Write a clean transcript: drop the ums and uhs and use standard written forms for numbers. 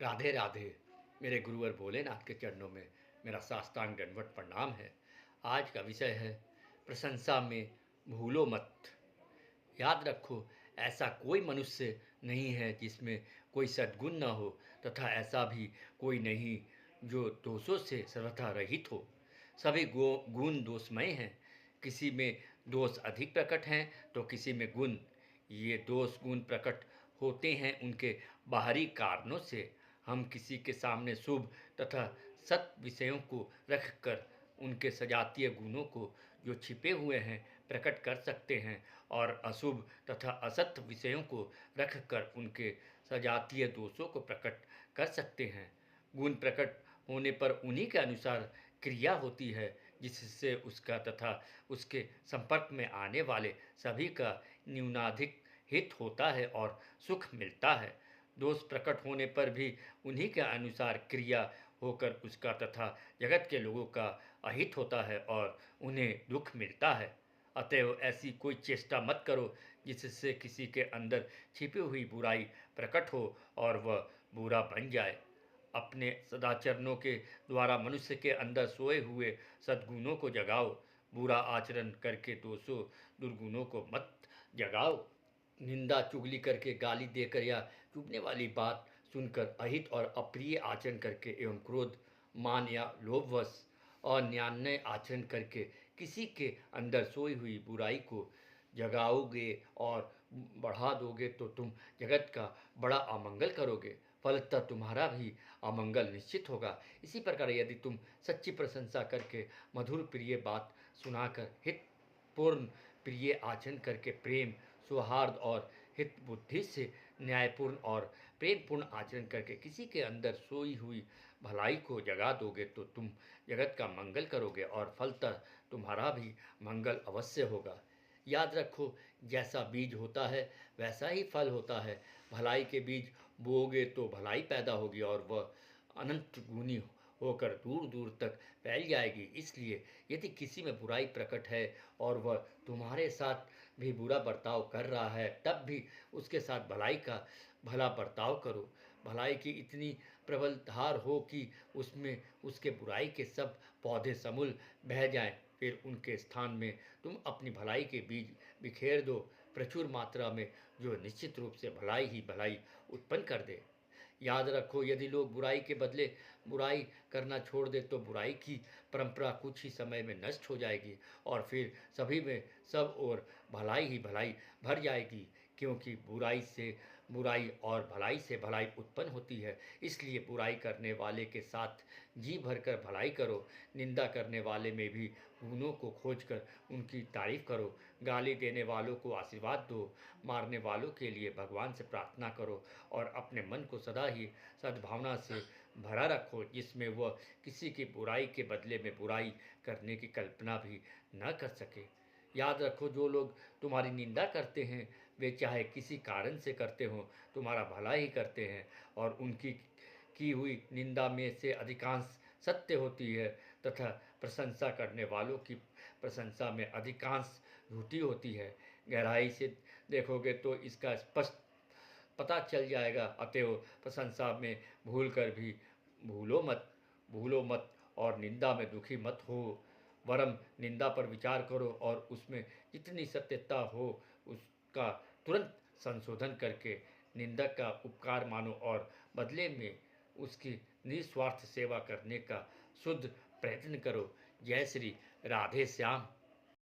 राधे राधे। मेरे गुरुवर भोलेनाथ के चरणों में मेरा साष्टांग दंडवत प्रणाम है। आज का विषय है प्रशंसा में भूलो मत। याद रखो, ऐसा कोई मनुष्य नहीं है जिसमें कोई सद्गुण न हो, तथा ऐसा भी कोई नहीं जो दोषों से सर्वथा रहित हो। सभी गुण दोषमय हैं। किसी में दोष अधिक प्रकट हैं तो किसी में गुण। ये दोष गुण प्रकट होते हैं उनके बाहरी कारणों से। हम किसी के सामने शुभ तथा सत विषयों को रखकर उनके सजातीय गुणों को जो छिपे हुए हैं प्रकट कर सकते हैं, और अशुभ तथा असत्य विषयों को रखकर उनके सजातीय दोषों को प्रकट कर सकते हैं। गुण प्रकट होने पर उन्हीं के अनुसार क्रिया होती है जिससे उसका तथा उसके संपर्क में आने वाले सभी का न्यूनाधिक हित होता है और सुख मिलता है। दोष प्रकट होने पर भी उन्हीं के अनुसार क्रिया होकर उसका तथा जगत के लोगों का अहित होता है और उन्हें दुख मिलता है। अतएव ऐसी कोई चेष्टा मत करो जिससे किसी के अंदर छिपी हुई बुराई प्रकट हो और वह बुरा बन जाए। अपने सदाचरणों के द्वारा मनुष्य के अंदर सोए हुए सद्गुणों को जगाओ। बुरा आचरण करके दोषों दुर्गुणों को मत जगाओ। निंदा चुगली करके, गाली देकर या चुभने वाली बात सुनकर, अहित और अप्रिय आचरण करके एवं क्रोध, मान या लोभवश और न्यान्य आचरण करके किसी के अंदर सोई हुई बुराई को जगाओगे और बढ़ा दोगे तो तुम जगत का बड़ा अमंगल करोगे। फलतः तुम्हारा भी अमंगल निश्चित होगा। इसी प्रकार यदि तुम सच्ची प्रशंसा करके, मधुर प्रिय बात सुनाकर, हितपूर्ण प्रिय आचरण करके, प्रेम सौहार्द और हित बुद्धि से न्यायपूर्ण और प्रेमपूर्ण आचरण करके किसी के अंदर सोई हुई भलाई को जगा दोगे तो तुम जगत का मंगल करोगे और फलतः तुम्हारा भी मंगल अवश्य होगा। याद रखो, जैसा बीज होता है वैसा ही फल होता है। भलाई के बीज बोओगे तो भलाई पैदा होगी और वह अनंत गुनी होकर दूर दूर तक फैल जाएगी। इसलिए यदि किसी में बुराई प्रकट है और वह तुम्हारे साथ भी बुरा बर्ताव कर रहा है, तब भी उसके साथ भलाई का भला बर्ताव करो। भलाई की इतनी प्रबल धार हो कि उसमें उसके बुराई के सब पौधे समूल बह जाएं, फिर उनके स्थान में तुम अपनी भलाई के बीज बिखेर दो प्रचुर मात्रा में, जो निश्चित रूप से भलाई ही भलाई उत्पन्न कर दे। याद रखो, यदि लोग बुराई के बदले बुराई करना छोड़ दे तो बुराई की परंपरा कुछ ही समय में नष्ट हो जाएगी और फिर सभी में सब और भलाई ही भलाई भर जाएगी, क्योंकि बुराई से बुराई और भलाई से भलाई उत्पन्न होती है। इसलिए बुराई करने वाले के साथ जी भरकर भलाई करो। निंदा करने वाले में भी गुणों को खोजकर उनकी तारीफ करो। गाली देने वालों को आशीर्वाद दो। मारने वालों के लिए भगवान से प्रार्थना करो और अपने मन को सदा ही सद्भावना से भरा रखो, जिसमें वह किसी की बुराई के बदले में बुराई करने की कल्पना भी न कर सके। याद रखो, जो लोग तुम्हारी निंदा करते हैं वे चाहे किसी कारण से करते हों, तुम्हारा भला ही करते हैं, और उनकी की हुई निंदा में से अधिकांश सत्य होती है तथा प्रशंसा करने वालों की प्रशंसा में अधिकांश झूठी होती है। गहराई से देखोगे तो इसका स्पष्ट पता चल जाएगा। अतएव प्रशंसा में भूल कर भी भूलो मत और निंदा में दुखी मत हो। वरम निंदा पर विचार करो और उसमें जितनी सत्यता हो उसका तुरंत संशोधन करके निंदक का उपकार मानो और बदले में उसकी निस्वार्थ सेवा करने का शुद्ध प्रयत्न करो। जय श्री राधे श्याम।